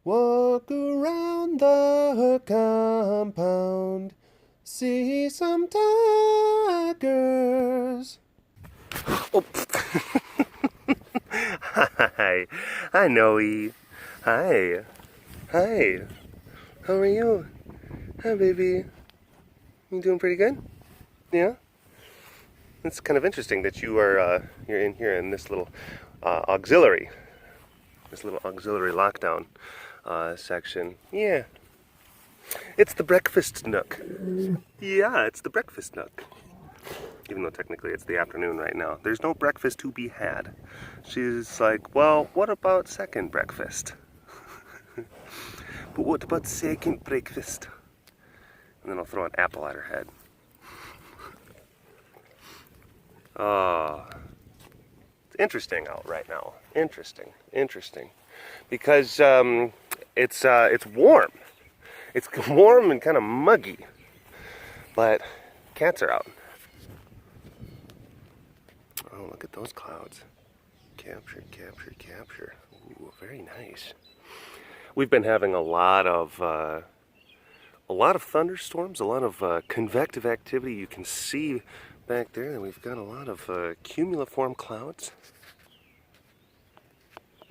Walk around the compound, see some tigers. Oh. Hi. Hi, Noe. Hi. Hi. How are you? Hi, baby. You doing pretty good? Yeah? It's kind of interesting that you're in here in this little auxiliary lockdown section. Yeah. It's the breakfast nook. Yeah, it's the breakfast nook. Even though technically it's the afternoon right now. There's no breakfast to be had. She's like, well, what about second breakfast? But what about second breakfast? And then I'll throw an apple at her head. It's interesting out right now. Interesting. Because it's warm. It's warm and kind of muggy. But cats are out. Oh, look at those clouds. Capture. Ooh, very nice. We've been having a lot of thunderstorms, a lot of convective activity. You can see back there that we've got a lot of cumuliform clouds,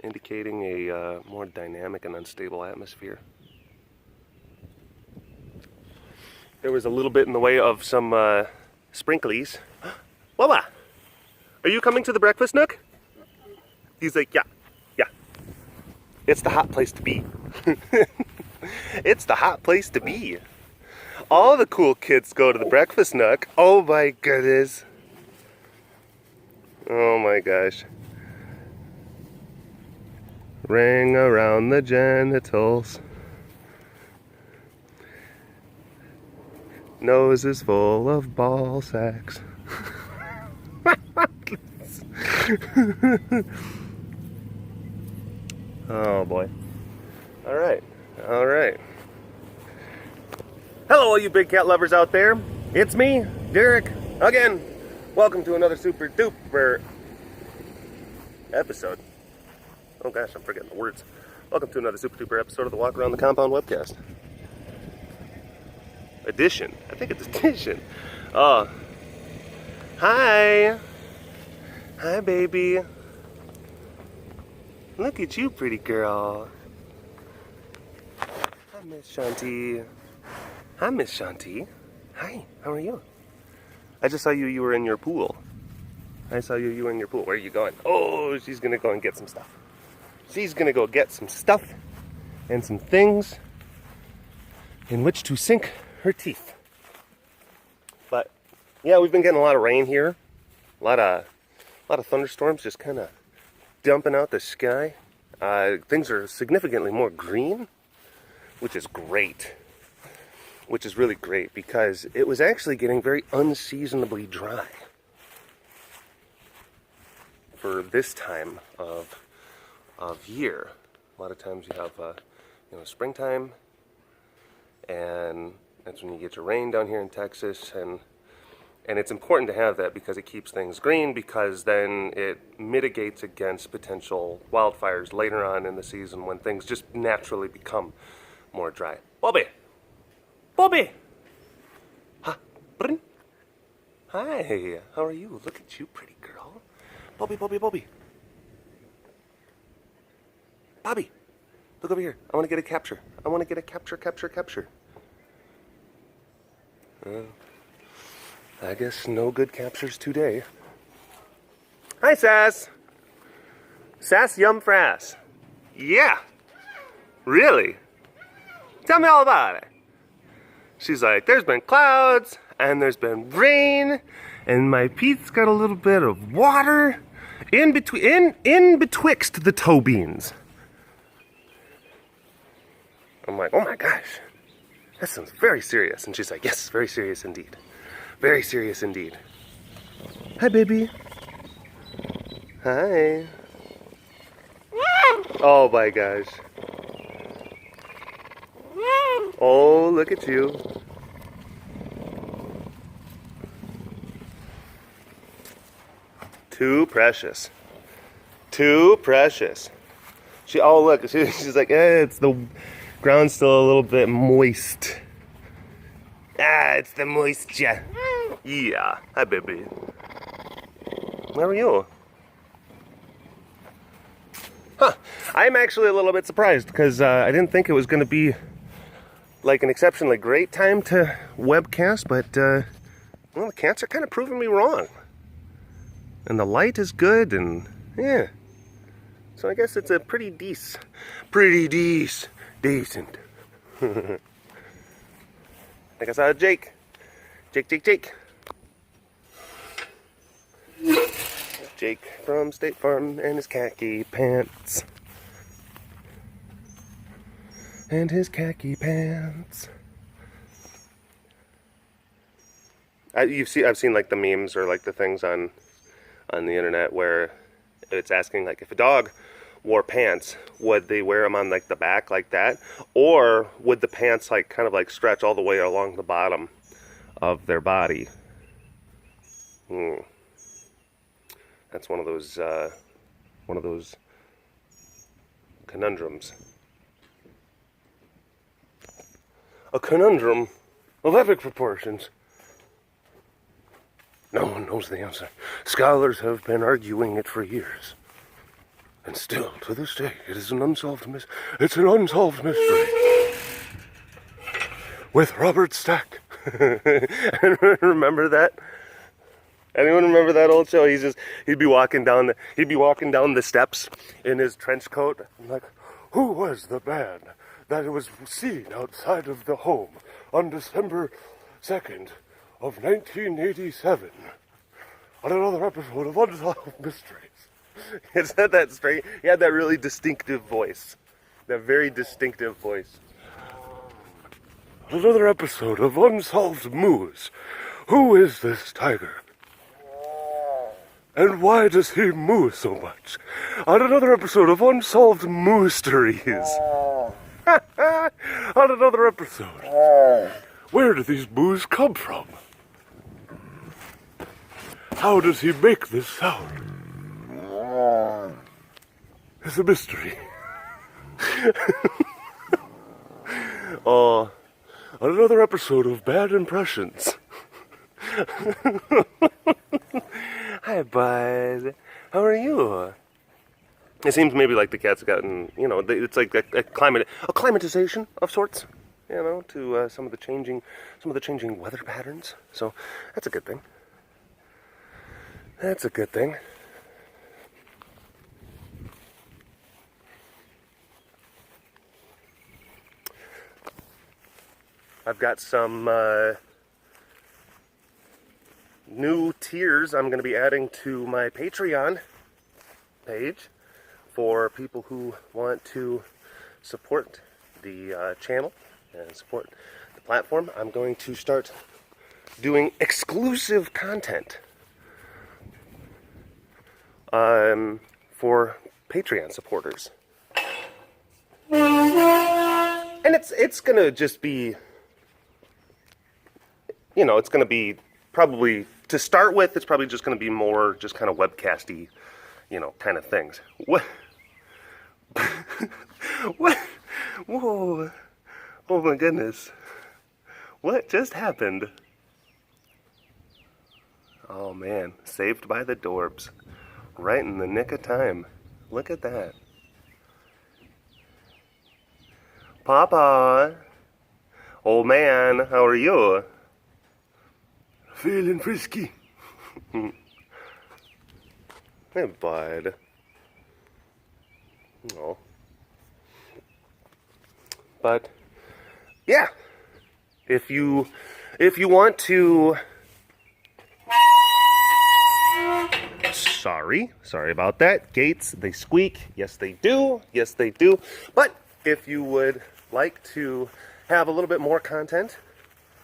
indicating a more dynamic and unstable atmosphere. There was a little bit in the way of some sprinklies. Wawa, are you coming to the breakfast nook? He's like, yeah. It's the hot place to be. It's the hot place to be. All the cool kids go to the breakfast nook. Oh my goodness. Oh my gosh. Ring around the genitals. Nose is full of ball sacks. Oh boy. All right. Hello, all you big cat lovers out there. It's me, Derek, again. Welcome to another super duper episode. Oh gosh, I'm forgetting the words. Welcome to another super duper episode of the Walk Around the Compound webcast. Edition. I think it's edition. Hi. Hi, baby. Look at you, pretty girl. Hi, Miss Shanti. Hi, Miss Shanti. Hi, how are you? I just saw you were in your pool. You were in your pool. Where are you going? Oh, she's gonna go and get some stuff. She's gonna go get some stuff and some things in which to sink her teeth. But yeah, we've been getting a lot of rain here. A lot of thunderstorms just kind of dumping out the sky. Things are significantly more green, which is great. Which is really great because it was actually getting very unseasonably dry for this time of year. A lot of times you have springtime, and that's when you get your rain down here in Texas, and it's important to have that because it keeps things green, because then it mitigates against potential wildfires later on in the season when things just naturally become more dry. Bobby! Huh? Hi, how are you? Look at you, pretty girl. Bobby. Bobby, look over here. I want to get a capture. Capture. I guess no good captures today. Hi, Sass. Sass Yum Frass. Yeah. Really? Tell me all about it. She's like, there's been clouds, and there's been rain, and my Pete's got a little bit of water in betwixt the toe beans. I'm like, oh my gosh, that sounds very serious. And she's like, yes, very serious indeed. Very serious indeed. Hi, baby. Hi. Oh my gosh. Oh, look at you. Too precious. Oh look, she's like, it's the ground's still a little bit moist. Ah, it's the moisture. Yeah, hi baby. How are you? Huh, I'm actually a little bit surprised because I didn't think it was going to be like an exceptionally great time to webcast, but well, the cats are kind of proving me wrong. And the light is good, and yeah. So I guess it's a pretty decent. I think I saw Jake. Jake. Jake from State Farm and his khaki pants. I've seen like the memes or like the things on the internet where it's asking like if a dog wore pants, would they wear them on like the back like that, or would the pants like kind of like stretch all the way along the bottom of their body? That's one of those conundrums. A conundrum of epic proportions. No one knows the answer. Scholars have been arguing it for years. And still, to this day, it is an unsolved mystery. It's an unsolved mystery. With Robert Stack. Remember that? Anyone remember that old show? He'd be walking down the steps in his trench coat. Like, who was the band that was seen outside of the home on December 2nd of 1987 on another episode of Unsolved Mysteries? He said that straight. He had that really distinctive voice. That very distinctive voice. Another episode of Unsolved Moose. Who is this tiger? And why does he moo so much? On another episode of Unsolved Moosteries. On another episode. Where do these moos come from? How does he make this sound? It's a mystery. On another episode of Bad Impressions. Hi, bud. How are you? It seems maybe like the cat's gotten, it's like a climatization of sorts, to some of the changing weather patterns. So that's a good thing. I've got some new tiers I'm going to be adding to my Patreon page for people who want to support the channel and support the platform. I'm going to start doing exclusive content for Patreon supporters. And it's going to just be, it's going to be probably, to start with, it's probably just going to be more just kind of webcasty, kind of things. What? What? Whoa. Oh my goodness. What just happened? Oh man, saved by the Dorbs. Right in the nick of time. Look at that. Papa. Old man, how are you? Feeling frisky. Hey, bud. Oh. But yeah, if you want to, sorry about that. Gates, they squeak. Yes, they do. But if you would like to have a little bit more content,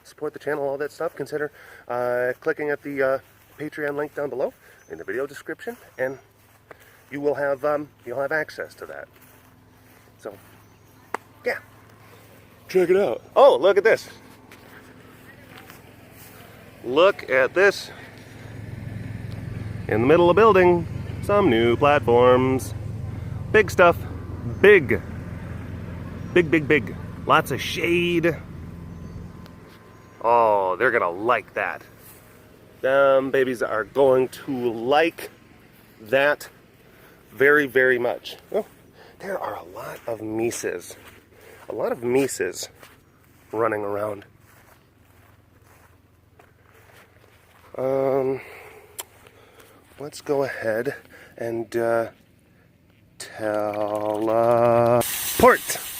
support the channel, all that stuff, consider clicking at the Patreon link down below in the video description, and you'll have access to that. So yeah, check it out. Oh, look at this. Look at this. In the middle of the building, some new platforms. Big stuff. Big. Big, big, big. Lots of shade. Oh, they're gonna like that. Them babies are going to like that very, very much. Oh, there are a lot of Mises. A lot of Mises running around. Let's go ahead and teleport.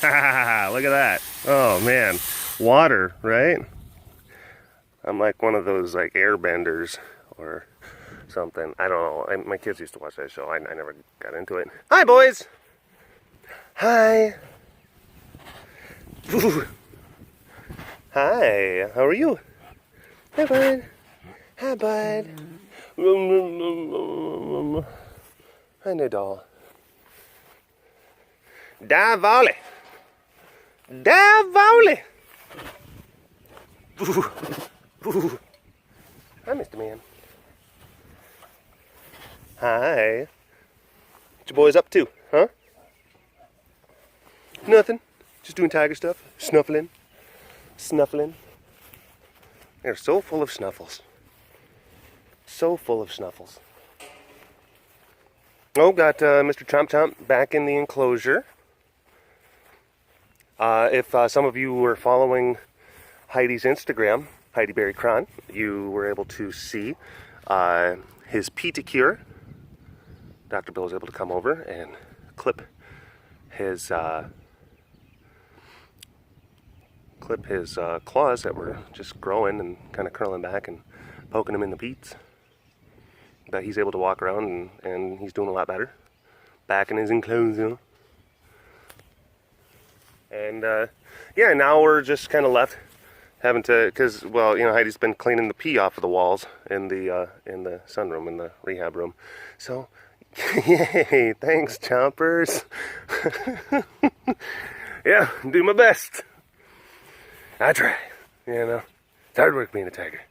Look at that. Oh man, water, right? I'm like one of those like airbenders or something. I don't know. My kids used to watch that show. I never got into it. Hi, boys. Hi. Ooh. Hi. How are you? Hi, bud. Hi, bud. Hi, new doll. Da volley. Da volley. Ooh. Hi, Mr. Man. Hi. What you boys up to, huh? Nothing. Just doing tiger stuff. Snuffling. Snuffling. They're so full of snuffles. So full of snuffles. Oh, got Mr. Chomp Chomp back in the enclosure. If some of you were following Heidi's Instagram, Heidi Berry Cron, you were able to see his pedicure. Dr. Bill was able to come over and clip his claws that were just growing and kind of curling back and poking him in the peats. But he's able to walk around and he's doing a lot better. Back in his enclosure. And yeah, now we're just kind of left having to, because, well, you know, Heidi's been cleaning the pee off of the walls in the sunroom, in the rehab room. So, yay, thanks, chompers. Yeah, do my best. I try, you know. It's hard work being a tiger.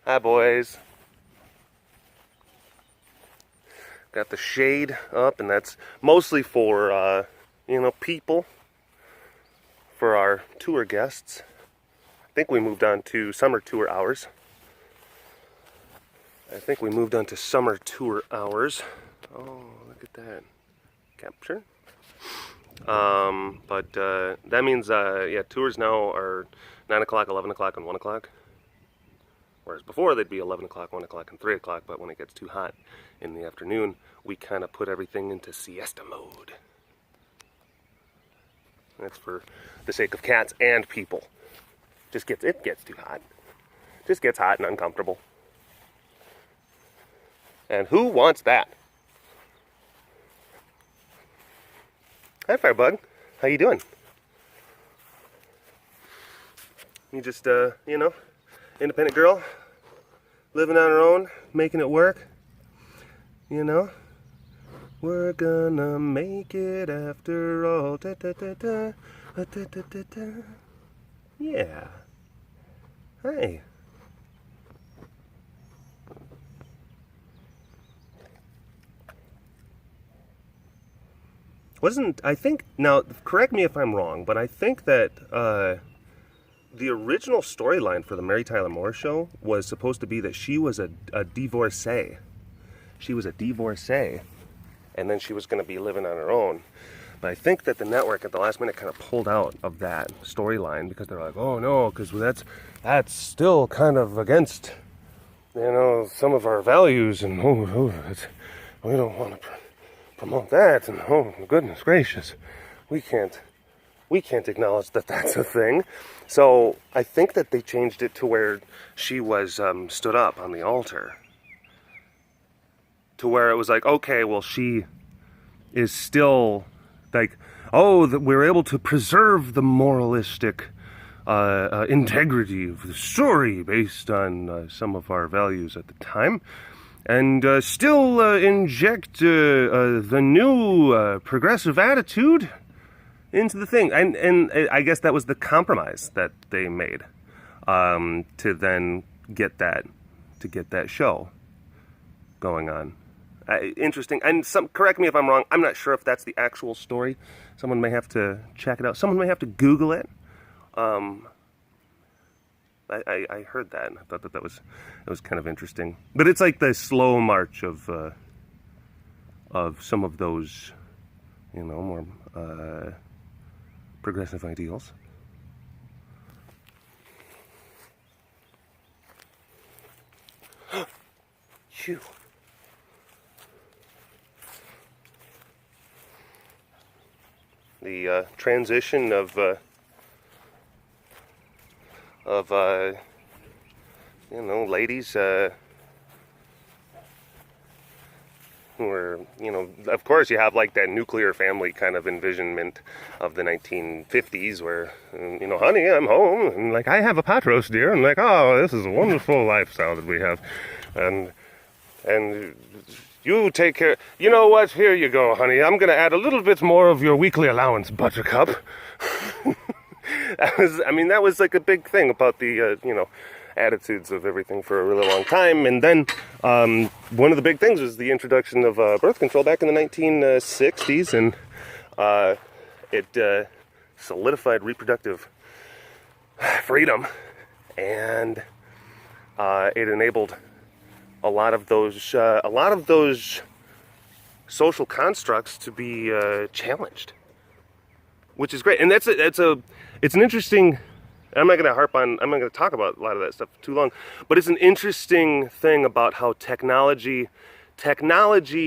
Hi, boys. Got the shade up, and that's mostly for, you know, people, for our tour guests. I think we moved on to summer tour hours. Oh, look at that. Capture. But that means, yeah, tours now are 9 o'clock, 11 o'clock, and 1 o'clock. Whereas before they'd be 11 o'clock, 1 o'clock, and 3 o'clock, but when it gets too hot in the afternoon, we kind of put everything into siesta mode. That's for the sake of cats and people. It gets too hot. Just gets hot and uncomfortable. And who wants that? Hi, Firebug. How you doing? You just, you know, independent girl, living on her own, making it work. You know, we're gonna make it after all. Da, da, da, da. Da, da, da, da, da. Yeah. Hi. I think, now correct me if I'm wrong, but I think that the original storyline for the Mary Tyler Moore Show was supposed to be that she was a divorcee. She was a divorcee, and then she was going to be living on her own. But I think that the network at the last minute kind of pulled out of that storyline because they're like, oh no, because that's still kind of against, you know, some of our values, and we don't want to promote that, and oh goodness gracious, we can't acknowledge that that's a thing. So I think that they changed it to where she was stood up on the altar, to where it was like, okay, well, she is still like, oh, that we're able to preserve the moralistic integrity of the story based on some of our values at the time, and still inject the new progressive attitude into the thing. And I guess that was the compromise that they made to then get that show going on. interesting. And correct me if I'm wrong. I'm not sure if that's the actual story. Someone may have to check it out. Someone may have to Google it. I heard that, and I thought that was kind of interesting. But it's like the slow march of some of those, more progressive ideals. Phew. The transition of ladies who are, of course you have like that nuclear family kind of envisionment of the 1950s where, honey, I'm home, and like, I have a pot roast, dear, and like, oh, this is a wonderful lifestyle that we have, and you take care. You know what? Here you go, honey. I'm going to add a little bit more of your weekly allowance, Buttercup. That was like a big thing about the, attitudes of everything for a really long time. And then one of the big things was the introduction of birth control back in the 1960s. And it solidified reproductive freedom. And it enabled a lot of those social constructs to be challenged, which is great. And it's an interesting. I'm not going to talk about a lot of that stuff too long, but it's an interesting thing about how technology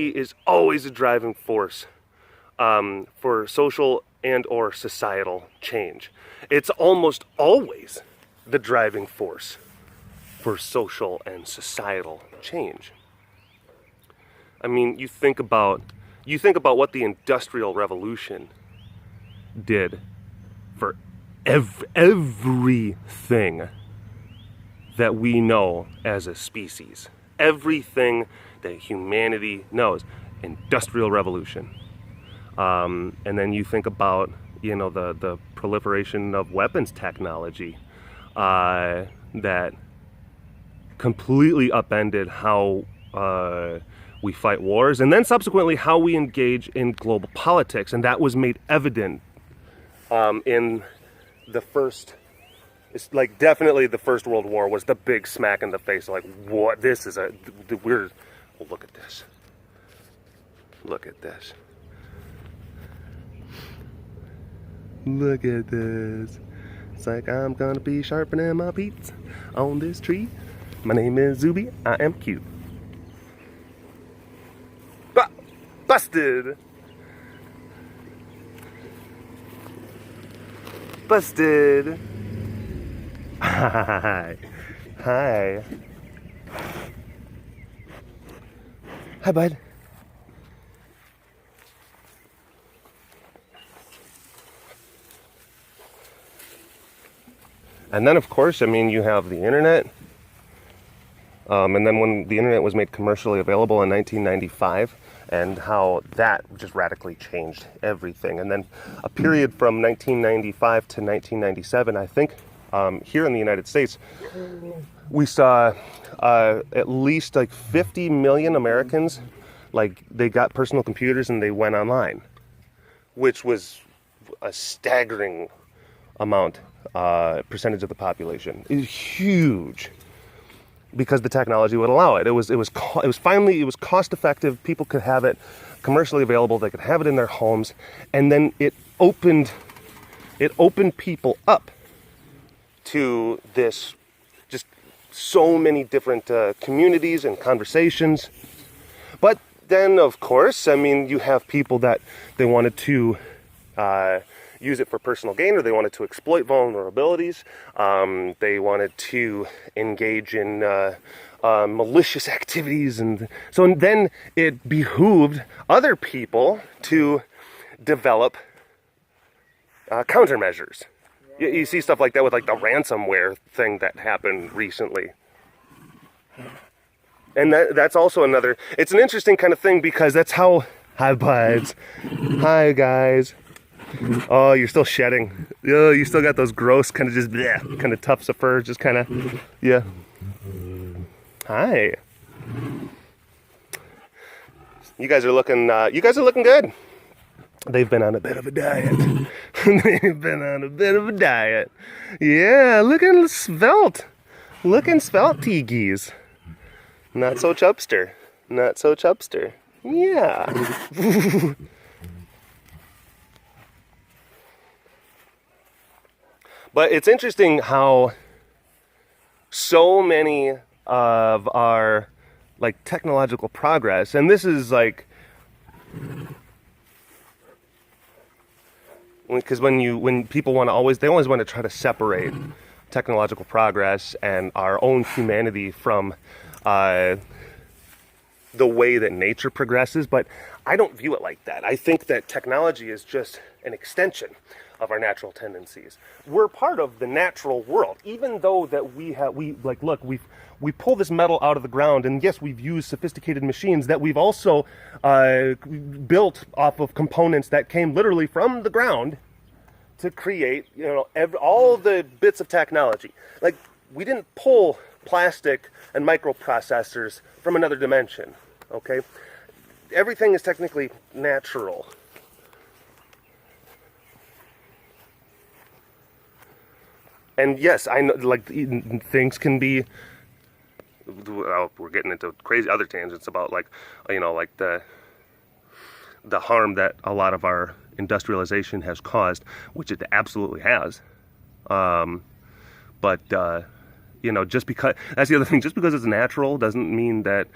is always a driving force for social and or societal change. It's almost always the driving force for social and societal change. I mean, you think about what the Industrial Revolution did for everything that we know as a species. Everything that humanity knows. Industrial Revolution. And then you think about, the proliferation of weapons technology that completely upended how we fight wars, and then subsequently how we engage in global politics. And that was made evident in the first, it's like definitely the First World War was the big smack in the face. Like, what? This is look at this. Look at this. Look at this. It's like I'm gonna be sharpening my beats on this tree. My name is Zuby. I am cute. Busted. Busted. Hi. Hi. Hi, bud. And then, of course, you have the internet. And then when the internet was made commercially available in 1995, and how that just radically changed everything. And then a period from 1995 to 1997, I think, here in the United States, we saw at least like 50 million Americans, like, they got personal computers and they went online, which was a staggering percentage of the population. It was huge. Because the technology would allow it. It was cost effective. People could have it commercially available. They could have it in their homes, and then it opened people up to this, just so many different communities and conversations. But then, of course, you have people that they wanted to use it for personal gain, or they wanted to exploit vulnerabilities. They wanted to engage in malicious activities, and so then it behooved other people to develop countermeasures. You see stuff like that with like the ransomware thing that happened recently. And that's also another, it's an interesting kind of thing, because that's how, hi buds, hi guys. Oh, you're still shedding. Oh, you still got those gross kind of just kind of tufts of fur, just kind of, yeah. Hi. You guys are looking good. They've been on a bit of a diet. They've been on a bit of a diet. Yeah, looking svelte. Looking svelte, Tiggies. Not so chubster. Not so chubster. Yeah. But it's interesting how so many of our like technological progress, and this is like, because when people want to they always want to try to separate technological progress and our own humanity from the way that nature progresses, but I don't view it like that. I think that technology is just an extension of our natural tendencies. We're part of the natural world, even though that we pull this metal out of the ground, and yes, we've used sophisticated machines that we've also built off of components that came literally from the ground to create, all the bits of technology. Like, we didn't pull plastic and microprocessors from another dimension, okay? Everything is technically natural. And yes, I know, like, things can be, we're getting into crazy other tangents about, like, like the harm that a lot of our industrialization has caused, which it absolutely has. But just because, that's the other thing, just because it's natural doesn't mean that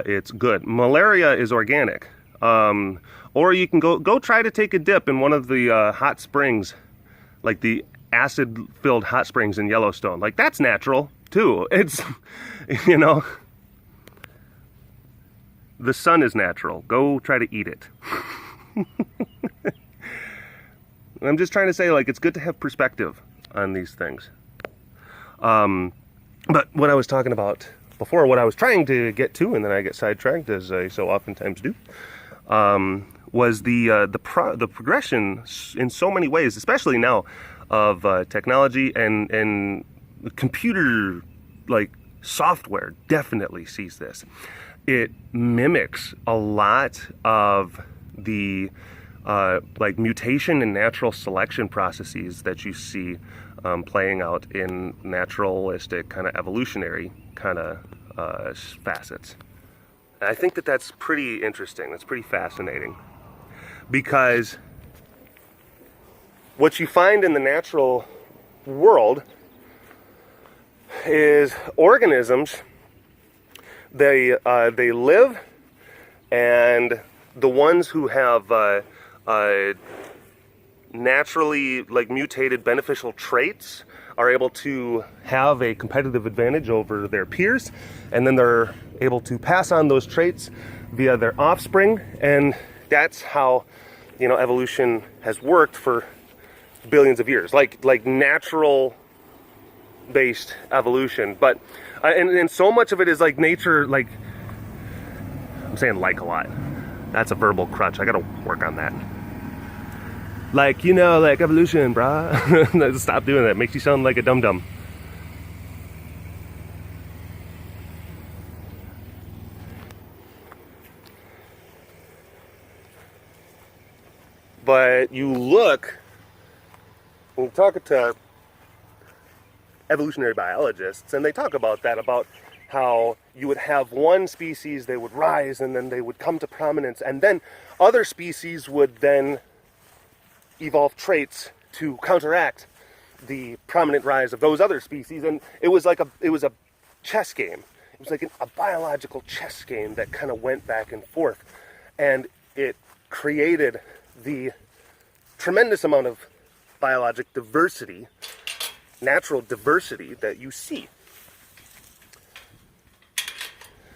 it's good. Malaria is organic. Or you can go try to take a dip in one of the hot springs, like the acid-filled hot springs in Yellowstone. Like, that's natural too. It's, the sun is natural. Go try to eat it. I'm just trying to say, like, it's good to have perspective on these things. But what I was talking about before, what I was trying to get to, and then I get sidetracked, as I so oftentimes do, was the progression in so many ways, especially now, of technology and computer, like, software definitely sees this. It mimics a lot of the like mutation and natural selection processes that you see playing out in naturalistic kind of evolutionary kind of facets. And I think that that's pretty interesting. That's pretty fascinating, because what you find in the natural world is organisms. They live, and the ones who have naturally, like, mutated beneficial traits are able to have a competitive advantage over their peers, and then they're able to pass on those traits via their offspring, and that's how evolution has worked for billions of years, like natural based evolution. But and so much of it is like nature, like, I'm saying like a lot. That's a verbal crutch. I gotta work on that. Like, like evolution, brah. Stop doing that. It makes you sound like a dum-dum. But you look, when you talk to evolutionary biologists, and they talk about that, about how you would have one species, they would rise, and then they would come to prominence, and then other species would then evolve traits to counteract the prominent rise of those other species. And it was a chess game. It was like a biological chess game that kind of went back and forth, and it created the tremendous amount of biologic diversity, natural diversity that you see.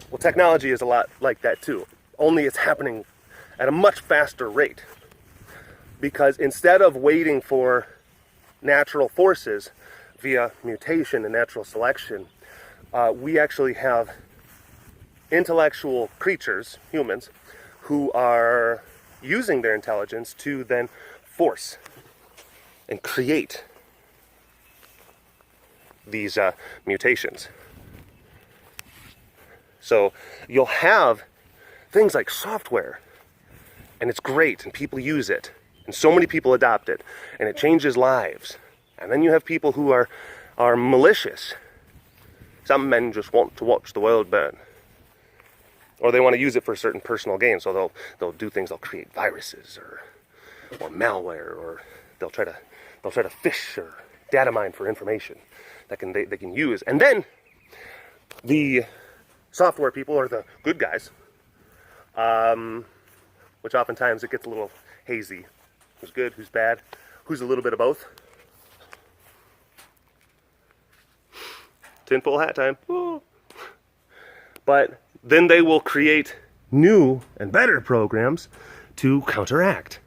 Well, technology is a lot like that too, only it's happening at a much faster rate, because instead of waiting for natural forces via mutation and natural selection, we actually have intellectual creatures, humans, who are using their intelligence to then force and create these mutations. So you'll have, things like software, and it's great, and people use it, and so many people adopt it, and it changes lives. And then you have people who are malicious. Some men just want to watch the world burn. Or they want to use it for certain personal gain, so they'll do things, they'll create viruses or malware, or they'll try to fish or data mine for information that they can use. And then the software people are the good guys, which oftentimes it gets a little hazy. Who's good, who's bad, who's a little bit of both. Tinfoil hat time. Ooh. But then they will create new and better programs to counteract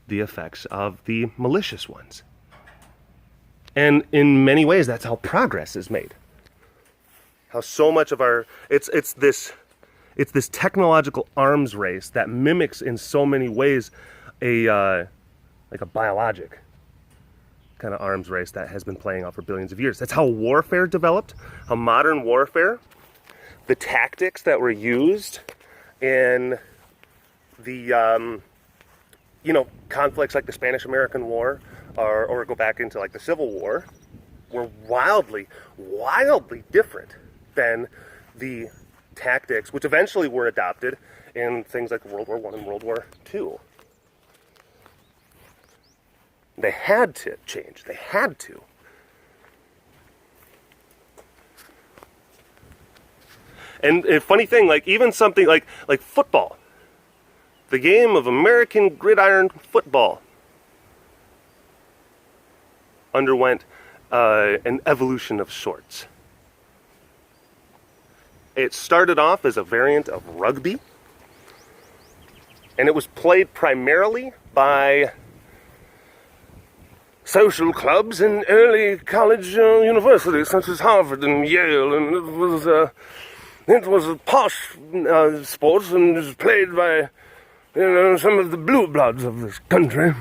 the effects of the malicious ones. And in many ways, that's how progress is made. How so much of our it's this technological arms race that mimics in so many ways a biologic kind of arms race that has been playing out for billions of years. That's how warfare developed, how modern warfare, the tactics that were used in the conflicts like the Spanish-American War, or go back into like the Civil War, were wildly different than the tactics which eventually were adopted in things like World War I and World War II. They had to change. They had to. And a funny thing, like even something like football, the game of American gridiron football underwent an evolution of sorts. It started off as a variant of rugby, and it was played primarily by social clubs in early college universities such as Harvard and Yale, and it was a posh sport, and it was played by some of the blue bloods of this country.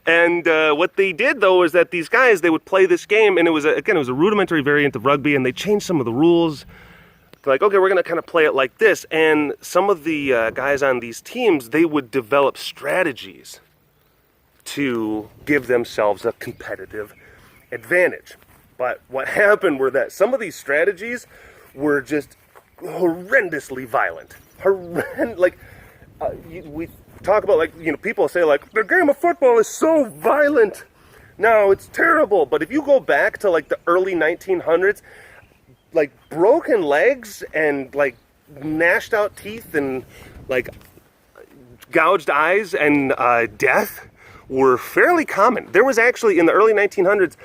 And what they did, though, is that these guys, they would play this game, and it was a rudimentary variant of rugby, and they changed some of the rules. Like, okay, we're going to kind of play it like this. And some of the guys on these teams, they would develop strategies to give themselves a competitive advantage. But what happened were that some of these strategies were just horrendously violent. We talk about, people say, the game of football is so violent. No, it's terrible. But if you go back to, the early 1900s, broken legs and, gnashed out teeth and, gouged eyes and death were fairly common. There was actually, in the early 1900s,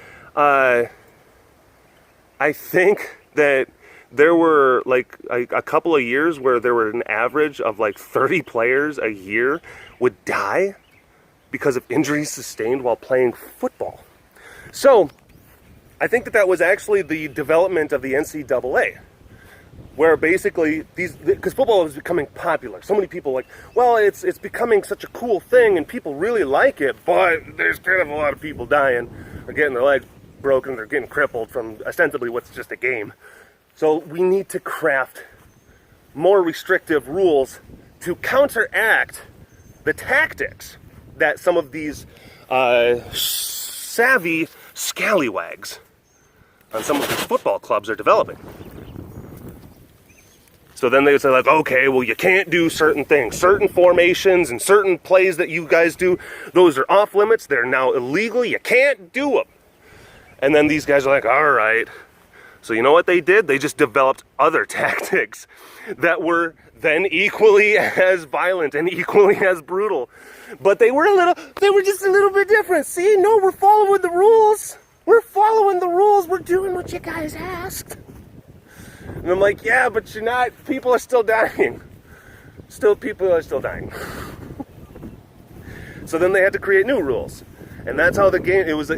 I think that there were a couple of years where there were an average of 30 players a year would die because of injuries sustained while playing football. So I think that was actually the development of the NCAA, where basically because football was becoming popular. So many people it's becoming such a cool thing and people really like it, but there's kind of a lot of people dying or getting their legs broken, they're getting crippled from ostensibly what's just a game. So we need to craft more restrictive rules to counteract the tactics that some of these savvy scallywags on some of these football clubs are developing. So then they would say okay, well, you can't do certain things. Certain formations and certain plays that you guys do, those are off limits. They're now illegal. You can't do them. And then these guys are all right. So you know what they did? They just developed other tactics that were then equally as violent and equally as brutal. But they were just a little bit different. See, no, we're following the rules. We're following the rules. We're doing what you guys asked. And I'm yeah, but you're not. People are still dying. People are still dying. So then they had to create new rules. And that's how the game, it was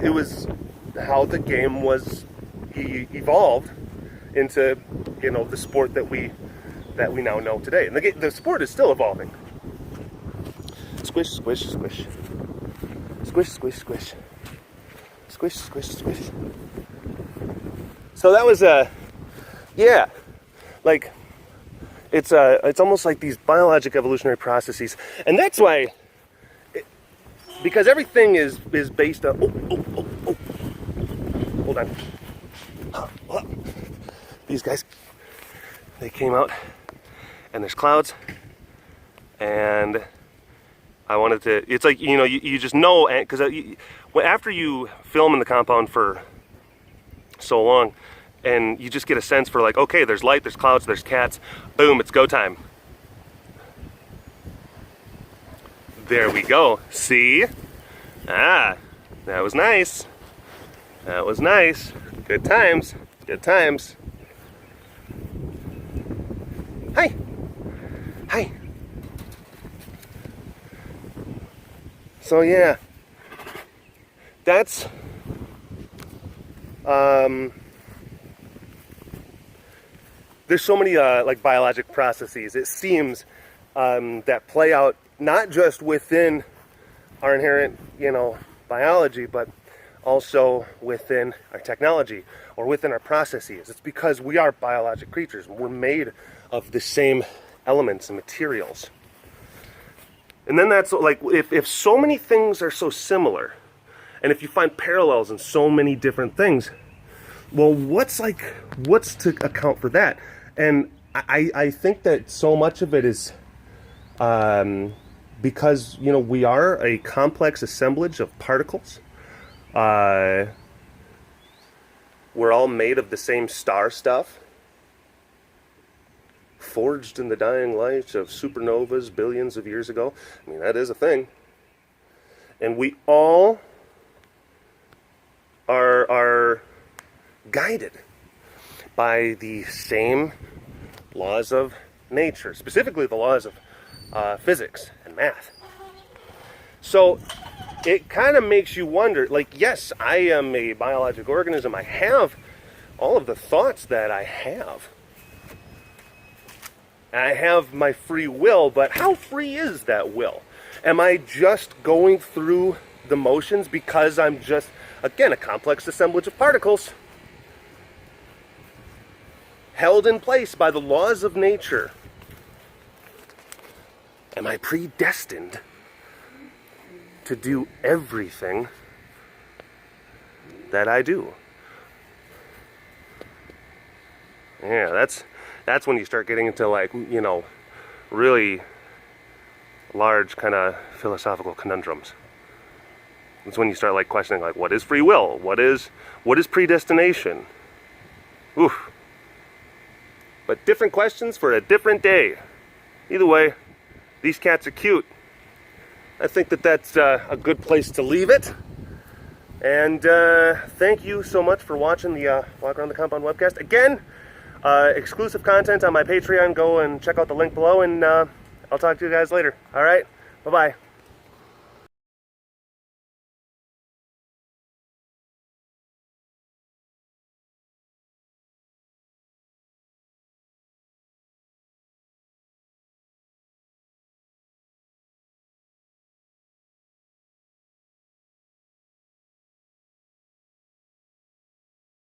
how the game was evolved into, the sport that we now know today. And the sport is still evolving. Squish, squish, squish. Squish, squish, squish. Squish, squish, squish. So that was like, it's almost like these biologic evolutionary processes. And that's why, because everything is based on, hold on. These guys, they came out, and there's clouds, and I wanted to, it's like, you know, you just know, because after you film in the compound for so long, and you just get a sense for like, okay, there's light, there's clouds, there's cats, boom, it's go time. There we go, see? Ah, that was nice. That was nice. Good times, good times. Hi, hi. So yeah, that's there's so many like biologic processes, it seems, that play out not just within our inherent, you know, biology, but also within our technology or within our processes. It's because we are biologic creatures. We're made of the same elements and materials. And then that's like, if so many things are so similar, and if you find parallels in so many different things, well, what's to account for that? And I think that so much of it is because, you know, we are a complex assemblage of particles. We're all made of the same star stuff, forged in the dying light of supernovas billions of years ago. I mean, that is a thing. And we all are guided by the same laws of nature, specifically the laws of physics and math. So it kind of makes you wonder, like, yes, I am a biologic organism. I have all of the thoughts that I have. I have my free will, but how free is that will? Am I just going through the motions because I'm just, again, a complex assemblage of particles held in place by the laws of nature? Am I predestined to do everything that I do? Yeah, that's when you start getting into, like, you know, really large kind of philosophical conundrums. It's when you start, like, questioning, like, what is free will? What is predestination? Oof. But different questions for a different day. Either way, these cats are cute. I think that that's a good place to leave it. And thank you so much for watching the Walk Around the Compound webcast. Again, exclusive content on my Patreon. Go and check out the link below, and I'll talk to you guys later. All right? Bye-bye.